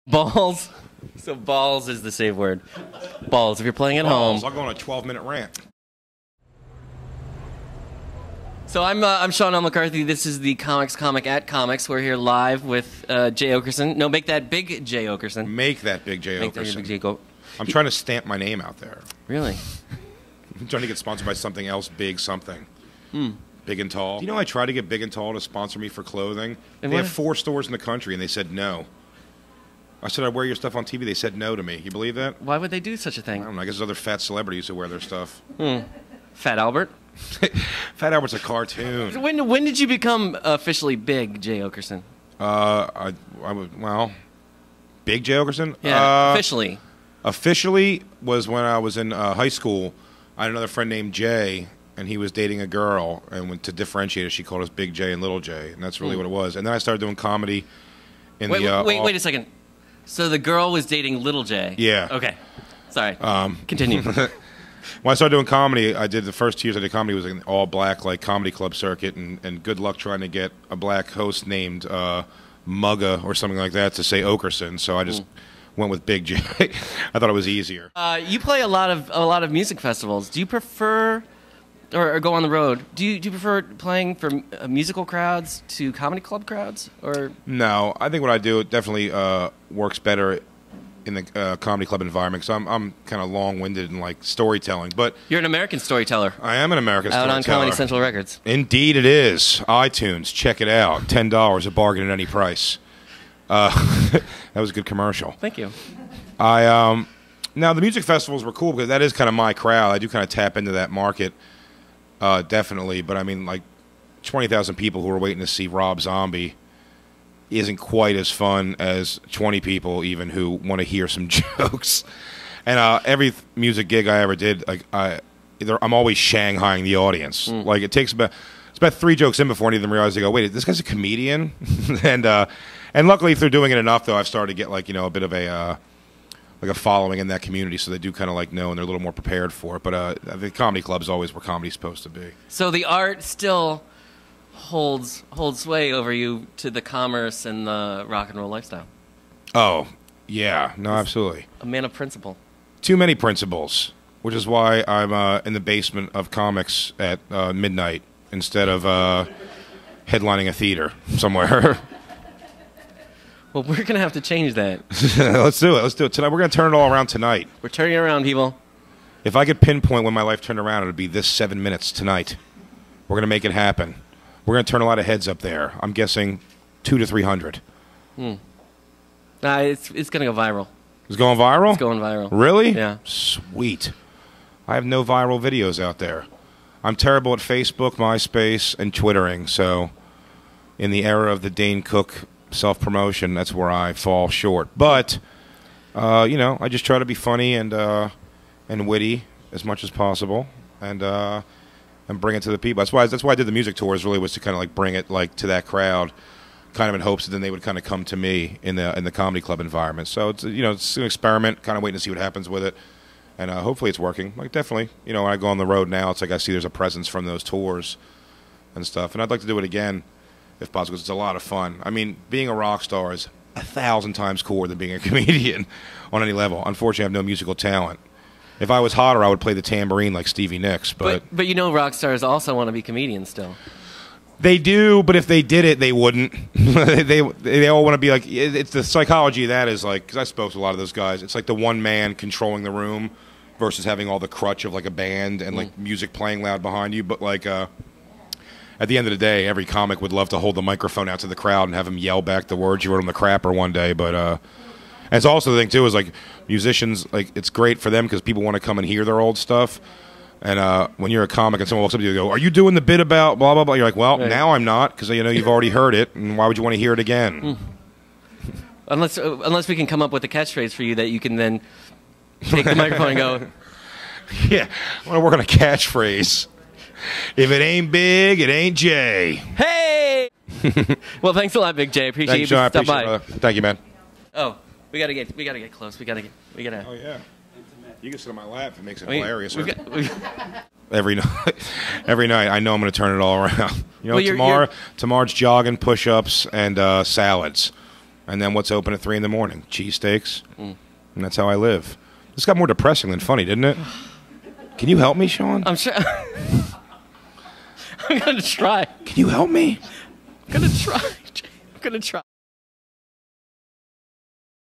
Balls. So balls is the safe word. Balls. If you're playing at home. I'll go on a 12-minute rant. So I'm Sean L. McCarthy. This is the Comix Comic at Comix. We're here live with J Oakerson. No, make that Big J Oakerson. Make that Big J Make Oakerson. that Big J I'm trying to stamp my name out there. Really? I'm trying to get sponsored by something else, big something. Big and Tall. You know, I tried to get Big and Tall to sponsor me for clothing. And they what? have 4 stores in the country, and they said no. I said, I'd wear your stuff on TV. They said no to me. You believe that? Why would they do such a I thing? don't know. I guess there's other fat celebrities who wear their stuff. Fat Albert? Fat Albert's a cartoon. When did you become officially Big J Oakerson? Well, Big J Oakerson? Yeah, officially. Officially was when I was in high school. I had another friend named Jay, and he was dating a girl, and to differentiate us, she called us Big J and Little J, and that's really what it was. And then I started doing comedy in wait a second. So the girl was dating Little J? Yeah. Okay. Sorry. Continue. When I started doing comedy, I did the first 2 years I did comedy was an all-black like comedy club circuit, and good luck trying to get a black host named Mugga or something like that to say Oakerson. So I just went with Big J. I thought it was easier. You play a lot of music festivals. Do you prefer, or go on the road? Do you prefer playing for musical crowds to comedy club crowds, or? No, I think what I do definitely works better in the comedy club environment, because I'm kind of long-winded and like storytelling. But you're an American storyteller. I am an American storyteller. Out on Comedy Central Records. Indeed it is. iTunes, check it out. $10, a bargain at any price. That was a good commercial. Thank you. Now the music festivals were cool because that is kind of my crowd. I do kind of tap into that market, definitely. But I mean, like 20,000 people who are waiting to see Rob Zombie isn't quite as fun as 20 people even who want to hear some jokes. And every music gig I ever did, like I'm always shanghaiing the audience. Like it's about 3 jokes in before any of them realize they go, wait, this guy's a comedian. and luckily if they're doing it enough though, I've started to get like a bit of a like a following in that community, so they do kind of like know and they're a little more prepared for it. But the comedy club is always where comedy's supposed to be. So the art still holds sway over you to the commerce and the rock and roll lifestyle. Oh, yeah. No, absolutely. A man of principle. Too many principles, which is why I'm in the basement of Comix at midnight instead of headlining a theater somewhere. Well, we're going to have to change that. Let's do it. Let's do it tonight. We're going to turn it all around tonight. We're turning it around, people. If I could pinpoint when my life turned around, it would be this 7 minutes tonight. We're going to make it happen. We're going to turn a lot of heads up there. I'm guessing 200 to 300. It's going to go viral. It's going viral? It's going viral. Really? Yeah. Sweet. I have no viral videos out there. I'm terrible at Facebook, MySpace, and Twittering, so in the era of the Dane Cook self-promotion, that's where I fall short. But, you know, I just try to be funny and witty as much as possible, and bring it to the people. That's why I did the music tours. Really was to kind of like bring it like to that crowd, kind of in hopes that then they would kind of come to me in the comedy club environment. So it's it's an experiment, kind of waiting to see what happens with it, and hopefully it's working. Like definitely, when I go on the road now, it's like I see there's a presence from those tours and stuff, and I'd like to do it again if possible because it's a lot of fun. I mean, being a rock star is 1,000 times cooler than being a comedian on any level. Unfortunately, I have no musical talent. If I was hotter, I would play the tambourine like Stevie Nicks. But rock stars also want to be comedians still. They do, but if they did it, they wouldn't. they all want to be like. It's the psychology of that is like, because I spoke to a lot of those guys. It's like the one man controlling the room versus having all the crutch of like a band and like music playing loud behind you. But like at the end of the day, every comic would love to hold the microphone out to the crowd and have them yell back the words you wrote on the crapper one day. But and it's also the thing too is like musicians, like it's great for them because people want to come and hear their old stuff. And when you're a comic and someone walks up to you and go, "Are you doing the bit about blah blah blah?" You're like, "Well, now I'm not because you've already heard it, and why would you want to hear it again?" Unless we can come up with a catchphrase for you that you can then take the microphone and go, "Yeah, I want to work on a catchphrase. If it ain't Big, it ain't Jay." Hey! Well, thanks a lot, Big J. Appreciate you. Stop by. Thank you, man. Oh, we gotta get close. We gotta. Oh yeah. You can sit on my lap. It makes it hilarious. Every night, I know I'm going to turn it all around. Tomorrow's jogging, push-ups, and salads, And then what's open at 3 in the morning? Cheesesteaks. And that's how I live. This got more depressing than funny, didn't it? Can you help me, Sean? I'm sure. I'm going to try. Can you help me? I'm going to try. I'm going to try.